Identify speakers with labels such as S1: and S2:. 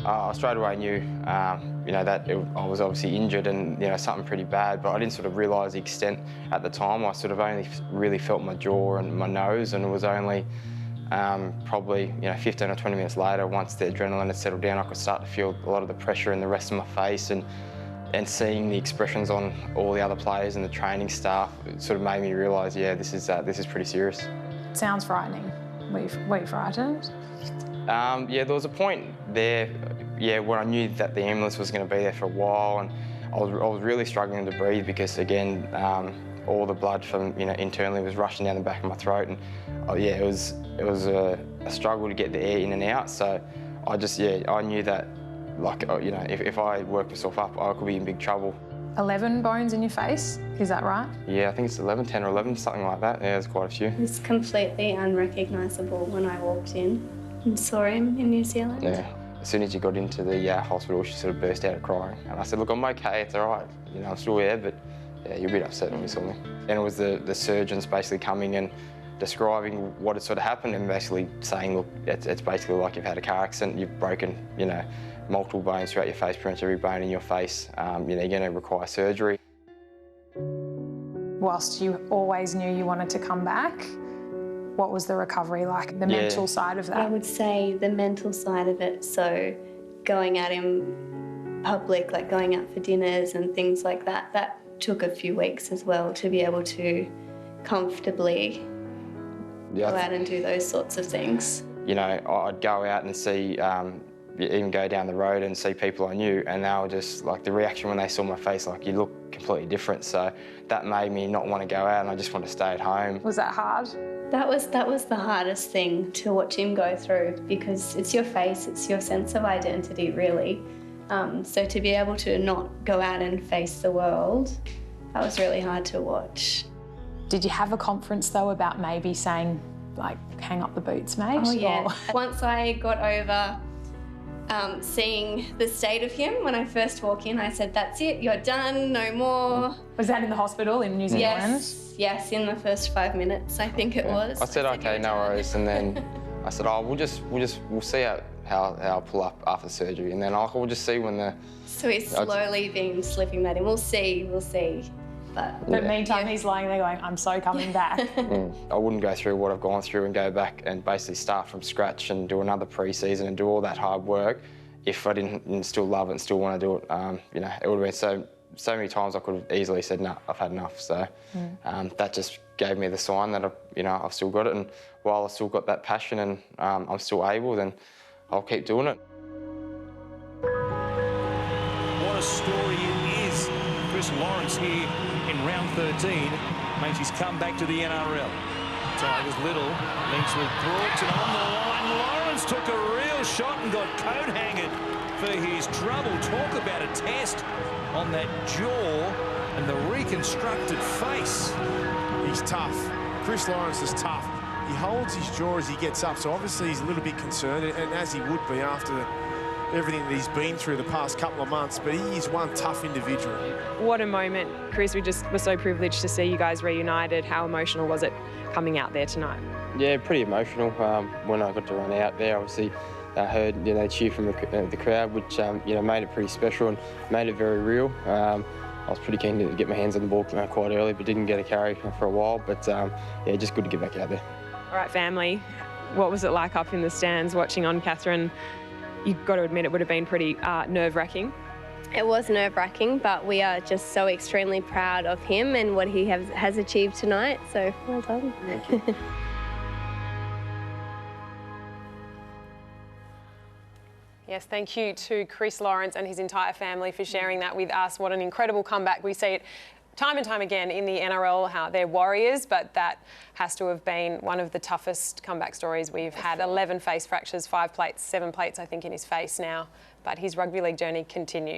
S1: I straight away knew, that I was obviously injured and, something pretty bad, but I didn't sort of realise the extent at the time. I sort of only really felt my jaw and my nose, and it was only probably, 15 or 20 minutes later, once the adrenaline had settled down, I could start to feel a lot of the pressure in the rest of my face, and seeing the expressions on all the other players and the training staff, it sort of made me realise, yeah, this is pretty serious.
S2: Sounds frightening. Were you frightened?
S1: Yeah, there was a point there, when I knew that the ambulance was going to be there for a while, and I was really struggling to breathe because, again, all the blood from internally was rushing down the back of my throat, and it was a struggle to get the air in and out. So I knew that, if I worked myself up, I could be in big trouble.
S2: 11 bones in your face, is that right?
S1: Yeah, I think it's 11, 10 or 11, something like that. Yeah, there's quite a few.
S3: It's completely unrecognisable when I walked in and saw him in New Zealand.
S1: Yeah. As soon as you got into the hospital, she sort of burst out crying. And I said, look, I'm okay, it's all right. I'm still here, but yeah, you're a bit upset when you saw me. And it was the surgeons basically coming and describing what had sort of happened and basically saying, look, it's basically like you've had a car accident, you've broken, multiple bones throughout your face, pretty much every bone in your face. You're going to require surgery.
S2: Whilst you always knew you wanted to come back, what was the recovery like, the mental side of that?
S3: I would say the mental side of it, so going out in public, like going out for dinners and things like that, that took a few weeks as well to be able to comfortably go out and do those sorts of things.
S1: I'd go out and see, even go down the road and see people I knew, and they were just, like, the reaction when they saw my face, like, you look completely different. So that made me not want to go out, and I just wanted to stay at home.
S2: Was that hard?
S3: That was the hardest thing to watch him go through, because it's your face, it's your sense of identity, really. So to be able to not go out and face the world, that was really hard to watch.
S2: Did you have a conference, though, about maybe saying, like, hang up the boots, mate?
S3: Oh, yeah. Once I got over seeing the state of him, when I first walk in, I said, that's it, you're done, no more.
S2: Was that in the hospital in New Zealand?
S3: Yes, in the first 5 minutes, I think it was.
S1: I said okay, no worries, and then I said, oh, we'll see how I pull up after surgery, and then we'll just see when the...
S3: So he's slowly been slipping that in. We'll see. But
S2: meantime, he's lying there going, I'm so coming back.
S1: I wouldn't go through what I've gone through and go back and basically start from scratch and do another pre-season and do all that hard work if I didn't still love it and still want to do it. It would have been so many times I could have easily said, no, I've had enough. So that just gave me the sign that I've still got it, and while I've still got that passion and I'm still able, then I'll keep doing it.
S4: What a story it is. Chris Lawrence here in round 13 makes his comeback to the NRL. Tigers Little links with Brooks, and on the line, Lawrence took a real shot and got coat hanged for his trouble. Talk about a test on that jaw and the reconstructed face.
S5: He's tough. Chris Lawrence is tough. He holds his jaw as he gets up, so obviously he's a little bit concerned, and as he would be after everything that he's been through the past couple of months, but he is one tough individual.
S6: What a moment, Chris. We just were so privileged to see you guys reunited. How emotional was it coming out there tonight?
S1: Yeah, pretty emotional. When I got to run out there, obviously I heard they cheer from the crowd, which made it pretty special and made it very real. I was pretty keen to get my hands on the ball quite early, but didn't get a carry for a while. But yeah, just good to get back out there.
S6: All right, family, what was it like up in the stands watching on Catherine? You've got to admit it would have been pretty nerve-wracking.
S3: It was nerve-wracking, but we are just so extremely proud of him and what he has achieved tonight. So well done.
S1: Thank you.
S6: Yes, thank you to Chris Lawrence and his entire family for sharing that with us. What an incredible comeback. We see it time and time again in the NRL, how they're warriors, but that has to have been one of the toughest comeback stories we've had. 11 face fractures, 5 plates, 7 plates, I think, in his face now. But his rugby league journey continues.